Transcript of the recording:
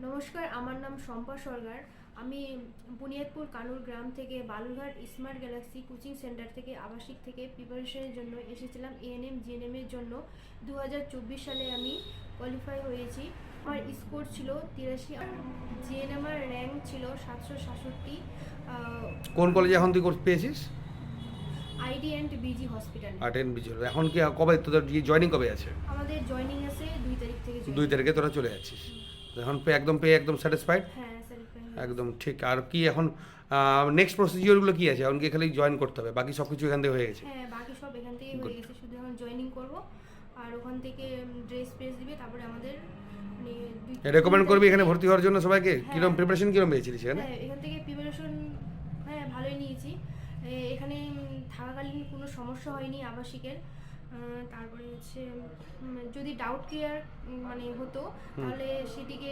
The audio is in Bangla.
নমস্কার, আমার নাম শম্পা সরকার। আমি বুনিয়াদপুর কানুর গ্রাম থেকে Balurghat smart Galaxy coaching centre থেকে আবাসিক থেকে প্রিপারেশনের জন্য এসেছিলাম এএনএম জিএনএম এর জন্য। 2024 সালে আমি কোয়ালিফাই হয়েছি। আমার স্কোর ছিল 83, জিএনএম এর র্যাঙ্ক ছিল 767। কোন কলেজে এখন তুই কোর্স পেয়েছিস? ID and BG hospital. আটেন বিজয়। এখন কি কবে তোদের জয়েনিং কবে আছে? আমাদের জয়েনিং আছে 2 তারিখ থেকে। 2 তারিখে তোরা চলে যাচ্ছিস। এখন পেয়ে একদম স্যাটিসফাইড? হ্যাঁ স্যাটিসফাই। একদম ঠিক। আর কি এখন নেক্সট প্রসিডিওরগুলো কি আছে? এখন কি খালি জয়েন করতে হবে, বাকি সব কিছু এখান থেকে হয়ে গেছে? হ্যাঁ, বাকি সব এখান থেকেই হয়ে গেছে, শুধু এখন জয়েনিং করব। আর ওখান থেকে ড্রেস দিবে, তারপরে আমাদের মানে রেকমেন্ড করবি এখানে ভর্তি হওয়ার জন্য সবাইকে? হ্যাঁ। কিরকম প্রিপারেশন কিরকম পেয়েছিলিস এখানে? হ্যাঁ, এখান থেকে প্রিপারেশন ভালোই নিয়েছি। এখানে থাকাকালীন কোনো সমস্যা হয়নি আবাসিকের। তারপরে হচ্ছে যদি ডাউট ক্লিয়ার মানে হতো তাহলে সেটিকে